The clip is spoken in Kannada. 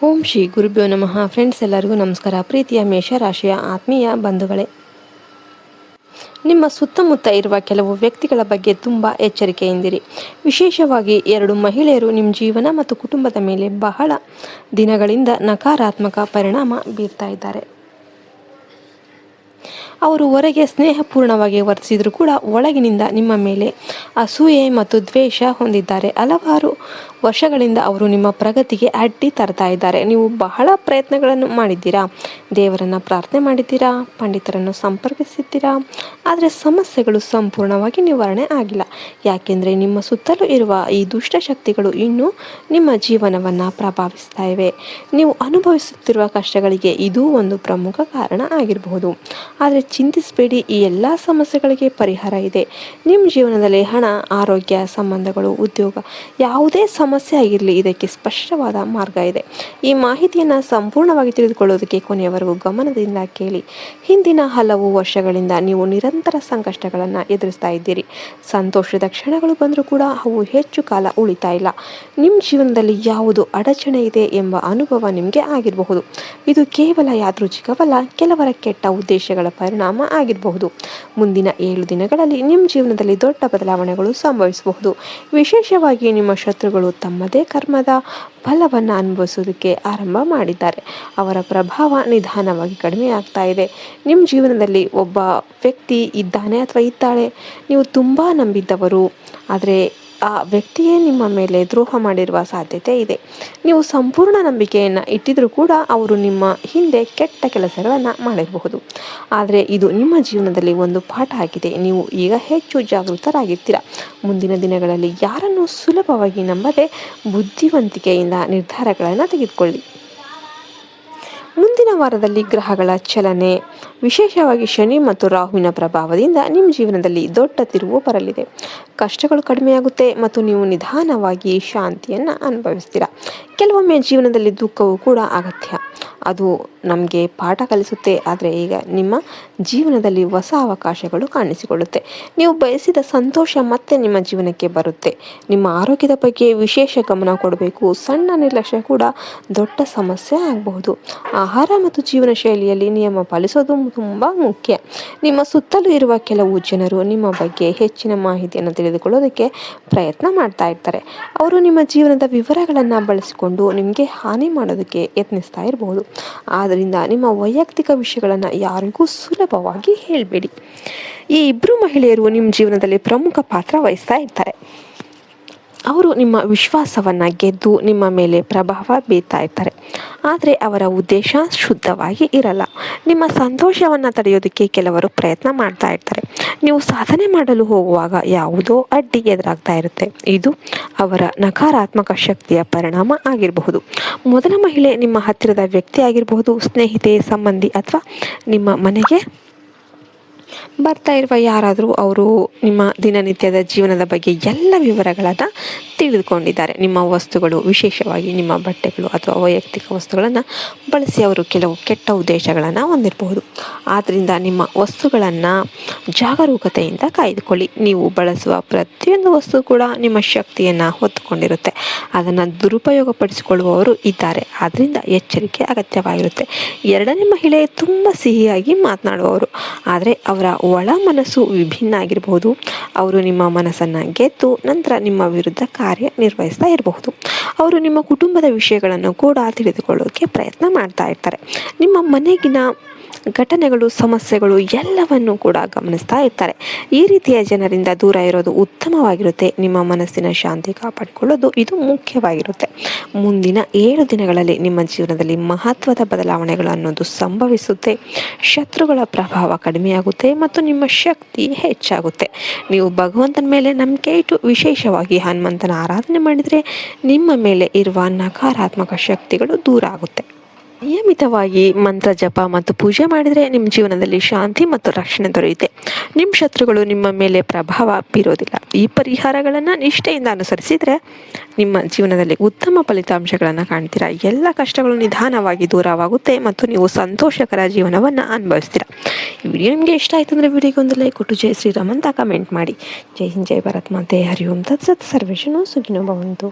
ಓಂ ಶ್ರೀ ಗುರುಭ್ಯೋ ನಮಃ. ಫ್ರೆಂಡ್ಸ್, ಎಲ್ಲರಿಗೂ ನಮಸ್ಕಾರ. ಪ್ರೀತಿಯ ಮೇಷರಾಶಿಯ ಆತ್ಮೀಯ ಬಂಧುಗಳೇ, ನಿಮ್ಮ ಸುತ್ತಮುತ್ತ ಇರುವ ಕೆಲವು ವ್ಯಕ್ತಿಗಳ ಬಗ್ಗೆ ತುಂಬ ಎಚ್ಚರಿಕೆಯಿಂದಿರಿ. ವಿಶೇಷವಾಗಿ 2 ಮಹಿಳೆಯರು ನಿಮ್ಮ ಜೀವನ ಮತ್ತು ಕುಟುಂಬದ ಮೇಲೆ ಬಹಳ ದಿನಗಳಿಂದ ನಕಾರಾತ್ಮಕ ಪರಿಣಾಮ ಬೀರ್ತಾ ಇದ್ದಾರೆ. ಅವರು ಹೊರಗೆ ಸ್ನೇಹಪೂರ್ಣವಾಗಿ ವರ್ತಿಸಿದರೂ ಕೂಡ ಒಳಗಿನಿಂದ ನಿಮ್ಮ ಮೇಲೆ ಅಸೂಯೆ ಮತ್ತು ದ್ವೇಷ ಹೊಂದಿದ್ದಾರೆ. ಹಲವಾರು ವರ್ಷಗಳಿಂದ ಅವರು ನಿಮ್ಮ ಪ್ರಗತಿಗೆ ಅಡ್ಡಿ ತರ್ತಾ ಇದ್ದಾರೆ. ನೀವು ಬಹಳ ಪ್ರಯತ್ನಗಳನ್ನು ಮಾಡಿದ್ದೀರಾ, ದೇವರನ್ನು ಪ್ರಾರ್ಥನೆ ಮಾಡಿದ್ದೀರಾ, ಪಂಡಿತರನ್ನು ಸಂಪರ್ಕಿಸಿದ್ದೀರಾ, ಆದರೆ ಸಮಸ್ಯೆಗಳು ಸಂಪೂರ್ಣವಾಗಿ ನಿವಾರಣೆ ಆಗಿಲ್ಲ. ಯಾಕೆಂದರೆ ನಿಮ್ಮ ಸುತ್ತಲೂ ಇರುವ ಈ ದುಷ್ಟಶಕ್ತಿಗಳು ಇನ್ನೂ ನಿಮ್ಮ ಜೀವನವನ್ನು ಪ್ರಭಾವಿಸ್ತಾ ಇವೆ. ನೀವು ಅನುಭವಿಸುತ್ತಿರುವ ಕಷ್ಟಗಳಿಗೆ ಇದೂ ಒಂದು ಪ್ರಮುಖ ಕಾರಣ ಆಗಿರಬಹುದು. ಆದರೆ ಚಿಂತಿಸಬೇಡಿ, ಈ ಎಲ್ಲ ಸಮಸ್ಯೆಗಳಿಗೆ ಪರಿಹಾರ ಇದೆ. ನಿಮ್ಮ ಜೀವನದಲ್ಲಿ ಹಣ, ಆರೋಗ್ಯ, ಸಂಬಂಧಗಳು, ಉದ್ಯೋಗ, ಯಾವುದೇ ಸಮಸ್ಯೆ ಆಗಿರಲಿ, ಇದಕ್ಕೆ ಸ್ಪಷ್ಟವಾದ ಮಾರ್ಗ ಇದೆ. ಈ ಮಾಹಿತಿಯನ್ನು ಸಂಪೂರ್ಣವಾಗಿ ತಿಳಿದುಕೊಳ್ಳೋದಕ್ಕೆ ಕೊನೆಯವರೆಗೂ ಗಮನದಿಂದ ಕೇಳಿ. ಹಿಂದಿನ ಹಲವು ವರ್ಷಗಳಿಂದ ನೀವು ನಿರಂತರ ಸಂಕಷ್ಟಗಳನ್ನು ಎದುರಿಸ್ತಾ ಇದ್ದೀರಿ. ಸಂತೋಷದ ಕ್ಷಣಗಳು ಬಂದರೂ ಕೂಡ ಅವು ಹೆಚ್ಚು ಕಾಲ ಉಳಿತಾ ಇಲ್ಲ. ನಿಮ್ಮ ಜೀವನದಲ್ಲಿ ಯಾವುದು ಅಡಚಣೆ ಇದೆ ಎಂಬ ಅನುಭವ ನಿಮಗೆ ಆಗಿರಬಹುದು. ಇದು ಕೇವಲ ಯಾದೃಚ್ಛಿಕವಲ್ಲ, ಕೆಲವರ ಕೆಟ್ಟ ಉದ್ದೇಶಗಳ ಪರಿಣಾಮ ಆಗಿರಬಹುದು. ಮುಂದಿನ 7 ದಿನಗಳಲ್ಲಿ ನಿಮ್ಮ ಜೀವನದಲ್ಲಿ ದೊಡ್ಡ ಬದಲಾವಣೆಗಳು ಸಂಭವಿಸಬಹುದು. ವಿಶೇಷವಾಗಿ ನಿಮ್ಮ ಶತ್ರುಗಳು ತಮ್ಮದೇ ಕರ್ಮದ ಫಲವನ್ನು ಅನುಭವಿಸೋದಕ್ಕೆ ಆರಂಭ ಮಾಡಿದ್ದಾರೆ. ಅವರ ಪ್ರಭಾವ ನಿಧಾನವಾಗಿ ಕಡಿಮೆ ಆಗ್ತಾ ಇದೆ. ನಿಮ್ಮ ಜೀವನದಲ್ಲಿ ಒಬ್ಬ ವ್ಯಕ್ತಿ ಇದ್ದಾನೆ ಅಥವಾ ಇದ್ದಾಳೆ. ನೀವು ತುಂಬ ನಂಬಿದ್ದವರು, ಆದರೆ ಆ ವ್ಯಕ್ತಿಯೇ ನಿಮ್ಮ ಮೇಲೆ ದ್ರೋಹ ಮಾಡಿರುವ ಸಾಧ್ಯತೆ ಇದೆ. ನೀವು ಸಂಪೂರ್ಣ ನಂಬಿಕೆಯನ್ನು ಇಟ್ಟಿದ್ರೂ ಕೂಡ ಅವರು ನಿಮ್ಮ ಹಿಂದೆ ಕೆಟ್ಟ ಕೆಲಸಗಳನ್ನು ಮಾಡಿರಬಹುದು. ಆದರೆ ಇದು ನಿಮ್ಮ ಜೀವನದಲ್ಲಿ ಒಂದು ಪಾಠ ಆಗಿದೆ. ನೀವು ಈಗ ಹೆಚ್ಚು ಜಾಗೃತರಾಗಿರ್ತೀರ. ಮುಂದಿನ ದಿನಗಳಲ್ಲಿ ಯಾರನ್ನು ಸುಲಭವಾಗಿ ನಂಬದೆ ಬುದ್ಧಿವಂತಿಕೆಯಿಂದ ನಿರ್ಧಾರಗಳನ್ನು ತೆಗೆದುಕೊಳ್ಳಿ. ಮುಂದಿನ ವಾರದಲ್ಲಿ ಗ್ರಹಗಳ ಚಲನೆ, ವಿಶೇಷವಾಗಿ ಶನಿ ಮತ್ತು ರಾಹುವಿನ ಪ್ರಭಾವದಿಂದ ನಿಮ್ಮ ಜೀವನದಲ್ಲಿ ದೊಡ್ಡ ತಿರುವು ಬರಲಿದೆ. ಕಷ್ಟಗಳು ಕಡಿಮೆಯಾಗುತ್ತೆ ಮತ್ತು ನೀವು ನಿಧಾನವಾಗಿ ಶಾಂತಿಯನ್ನು ಅನುಭವಿಸ್ತೀರ. ಕೆಲವೊಮ್ಮೆ ಜೀವನದಲ್ಲಿ ದುಃಖವೂ ಕೂಡ ಅಗತ್ಯ, ಅದು ನಮಗೆ ಪಾಠ ಕಲಿಸುತ್ತೆ. ಆದರೆ ಈಗ ನಿಮ್ಮ ಜೀವನದಲ್ಲಿ ಹೊಸ ಅವಕಾಶಗಳು ಕಾಣಿಸಿಕೊಳ್ಳುತ್ತೆ. ನೀವು ಬಯಸಿದ ಸಂತೋಷ ಮತ್ತೆ ನಿಮ್ಮ ಜೀವನಕ್ಕೆ ಬರುತ್ತೆ. ನಿಮ್ಮ ಆರೋಗ್ಯದ ಬಗ್ಗೆ ವಿಶೇಷ ಗಮನ ಕೊಡಬೇಕು. ಸಣ್ಣ ನಿರ್ಲಕ್ಷ್ಯ ಕೂಡ ದೊಡ್ಡ ಸಮಸ್ಯೆ ಆಗಬಹುದು. ಆಹಾರ ಮತ್ತು ಜೀವನ ಶೈಲಿಯಲ್ಲಿ ನಿಯಮ ಪಾಲಿಸೋದು ತುಂಬ ಮುಖ್ಯ. ನಿಮ್ಮ ಸುತ್ತಲೂ ಇರುವ ಕೆಲವು ಜನರು ನಿಮ್ಮ ಬಗ್ಗೆ ಹೆಚ್ಚಿನ ಮಾಹಿತಿಯನ್ನು ತಿಳಿದುಕೊಳ್ಳೋದಕ್ಕೆ ಪ್ರಯತ್ನ ಮಾಡ್ತಾ ಇರ್ತಾರೆ. ಅವರು ನಿಮ್ಮ ಜೀವನದ ವಿವರಗಳನ್ನು ಬಳಸಿಕೊಂಡು ನಿಮಗೆ ಹಾನಿ ಮಾಡೋದಕ್ಕೆ ಯತ್ನಿಸ್ತಾ ಇರಬಹುದು. ಆದ್ದರಿಂದ ನಿಮ್ಮ ವೈಯಕ್ತಿಕ ವಿಷಯಗಳನ್ನು ಯಾರಿಗೂ ಸುಲಭವಾಗಿ ಹೇಳಬೇಡಿ. ಈ 2 ಮಹಿಳೆಯರು ನಿಮ್ಮ ಜೀವನದಲ್ಲಿ ಪ್ರಮುಖ ಪಾತ್ರ ವಹಿಸ್ತಾ ಇರ್ತಾರೆ. ಅವರು ನಿಮ್ಮ ವಿಶ್ವಾಸವನ್ನು ಗೆದ್ದು ನಿಮ್ಮ ಮೇಲೆ ಪ್ರಭಾವ ಬೀರ್ತಾ ಇರ್ತಾರೆ. ಆದರೆ ಅವರ ಉದ್ದೇಶ ಶುದ್ಧವಾಗಿ ಇರಲ್ಲ. ನಿಮ್ಮ ಸಂತೋಷವನ್ನು ತಡೆಯೋದಕ್ಕೆ ಕೆಲವರು ಪ್ರಯತ್ನ ಮಾಡ್ತಾ ಇರ್ತಾರೆ. ನೀವು ಸಾಧನೆ ಮಾಡಲು ಹೋಗುವಾಗ ಯಾವುದೋ ಅಡ್ಡಿ ಎದುರಾಗ್ತಾ ಇರುತ್ತೆ. ಇದು ಅವರ ನಕಾರಾತ್ಮಕ ಶಕ್ತಿಯ ಪರಿಣಾಮ ಆಗಿರಬಹುದು. ಮೊದಲ ಮಹಿಳೆ ನಿಮ್ಮ ಹತ್ತಿರದ ವ್ಯಕ್ತಿ ಆಗಿರಬಹುದು, ಸ್ನೇಹಿತೆ, ಸಂಬಂಧಿ ಅಥವಾ ನಿಮ್ಮ ಮನೆಗೆ ಬರ್ತಾ ಇರುವ ಯಾರಾದರೂ. ಅವರು ನಿಮ್ಮ ದಿನನಿತ್ಯದ ಜೀವನದ ಬಗ್ಗೆ ಎಲ್ಲ ವಿವರಗಳನ್ನು ತಿಳಿದುಕೊಂಡಿದ್ದಾರೆ. ನಿಮ್ಮ ವಸ್ತುಗಳು, ವಿಶೇಷವಾಗಿ ನಿಮ್ಮ ಬಟ್ಟೆಗಳು ಅಥವಾ ವೈಯಕ್ತಿಕ ವಸ್ತುಗಳನ್ನು ಬಳಸಿ ಅವರು ಕೆಲವು ಕೆಟ್ಟ ಉದ್ದೇಶಗಳನ್ನು ಹೊಂದಿರಬಹುದು. ಆದ್ದರಿಂದ ನಿಮ್ಮ ವಸ್ತುಗಳನ್ನು ಜಾಗರೂಕತೆಯಿಂದ ಕಾಯ್ದುಕೊಳ್ಳಿ. ನೀವು ಬಳಸುವ ಪ್ರತಿಯೊಂದು ವಸ್ತು ಕೂಡ ನಿಮ್ಮ ಶಕ್ತಿಯನ್ನು ಹೊತ್ತುಕೊಂಡಿರುತ್ತೆ. ಅದನ್ನು ದುರುಪಯೋಗಪಡಿಸಿಕೊಳ್ಳುವವರು ಇದ್ದಾರೆ. ಆದ್ದರಿಂದ ಎಚ್ಚರಿಕೆ ಅಗತ್ಯವಾಗಿರುತ್ತೆ. 2ನೇ ಮಹಿಳೆ ತುಂಬ ಸಿಹಿಯಾಗಿ ಮಾತನಾಡುವವರು, ಆದರೆ ಅವರ ಒಳ ಮನಸ್ಸು ವಿಭಿನ್ನ ಆಗಿರಬಹುದು. ಅವರು ನಿಮ್ಮ ಮನಸ್ಸನ್ನು ಗೆದ್ದು ನಂತರ ನಿಮ್ಮ ವಿರುದ್ಧ ಕಾರ್ಯನಿರ್ವಹಿಸ್ತಾ ಇರಬಹುದು. ಅವರು ನಿಮ್ಮ ಕುಟುಂಬದ ವಿಷಯಗಳನ್ನು ಕೂಡ ತಿಳಿದುಕೊಳ್ಳೋಕೆ ಪ್ರಯತ್ನ ಮಾಡ್ತಾ ಇರ್ತಾರೆ. ನಿಮ್ಮ ಮನೆಗಿನ ಘಟನೆಗಳು, ಸಮಸ್ಯೆಗಳು ಎಲ್ಲವನ್ನು ಕೂಡ ಗಮನಿಸ್ತಾ ಇರ್ತಾರೆ. ಈ ರೀತಿಯ ಜನರಿಂದ ದೂರ ಇರೋದು ಉತ್ತಮವಾಗಿರುತ್ತೆ. ನಿಮ್ಮ ಮನಸ್ಸಿನ ಶಾಂತಿ ಕಾಪಾಡಿಕೊಳ್ಳೋದು ಇದು ಮುಖ್ಯವಾಗಿರುತ್ತೆ. ಮುಂದಿನ 7 ದಿನಗಳಲ್ಲಿ ನಿಮ್ಮ ಜೀವನದಲ್ಲಿ ಮಹತ್ವದ ಬದಲಾವಣೆಗಳು ಅನ್ನೋದು ಸಂಭವಿಸುತ್ತೆ. ಶತ್ರುಗಳ ಪ್ರಭಾವ ಕಡಿಮೆಯಾಗುತ್ತೆ ಮತ್ತು ನಿಮ್ಮ ಶಕ್ತಿ ಹೆಚ್ಚಾಗುತ್ತೆ. ನೀವು ಭಗವಂತನ ಮೇಲೆ ನಂಬಿಕೆ ಇಟ್ಟು ವಿಶೇಷವಾಗಿ ಹನುಮಂತನ ಆರಾಧನೆ ಮಾಡಿದರೆ ನಿಮ್ಮ ಮೇಲೆ ಇರುವ ನಕಾರಾತ್ಮಕ ಶಕ್ತಿಗಳು ದೂರ ಆಗುತ್ತೆ. ನಿಯಮಿತವಾಗಿ ಮಂತ್ರ ಜಪ ಮತ್ತು ಪೂಜೆ ಮಾಡಿದರೆ ನಿಮ್ಮ ಜೀವನದಲ್ಲಿ ಶಾಂತಿ ಮತ್ತು ರಕ್ಷಣೆ ದೊರೆಯುತ್ತೆ. ನಿಮ್ಮ ಶತ್ರುಗಳು ನಿಮ್ಮ ಮೇಲೆ ಪ್ರಭಾವ ಬೀರೋದಿಲ್ಲ. ಈ ಪರಿಹಾರಗಳನ್ನು ನಿಷ್ಠೆಯಿಂದ ಅನುಸರಿಸಿದರೆ ನಿಮ್ಮ ಜೀವನದಲ್ಲಿ ಉತ್ತಮ ಫಲಿತಾಂಶಗಳನ್ನು ಕಾಣ್ತೀರಾ. ಎಲ್ಲ ಕಷ್ಟಗಳು ನಿಧಾನವಾಗಿ ದೂರವಾಗುತ್ತೆ ಮತ್ತು ನೀವು ಸಂತೋಷಕರ ಜೀವನವನ್ನು ಅನುಭವಿಸ್ತೀರಾ. ಈ ವಿಡಿಯೋ ನಿಮಗೆ ಇಷ್ಟ ಆಯಿತು ಅಂದರೆ ವಿಡಿಯೋಗೆ ಒಂದು ಲೈಕ್ ಕೊಟ್ಟು ಜೈ ಶ್ರೀರಾಮ್ ಅಂತ ಕಮೆಂಟ್ ಮಾಡಿ. ಜೈ ಹಿಂದ್, ಜೈ ಭಾರತ್ ಮಾತೆ, ಹರಿ ಓಂ ತತ್ಸತ್, ಸರ್ವೇಷನು ಸುಖಿನೋ ಭವಂತು.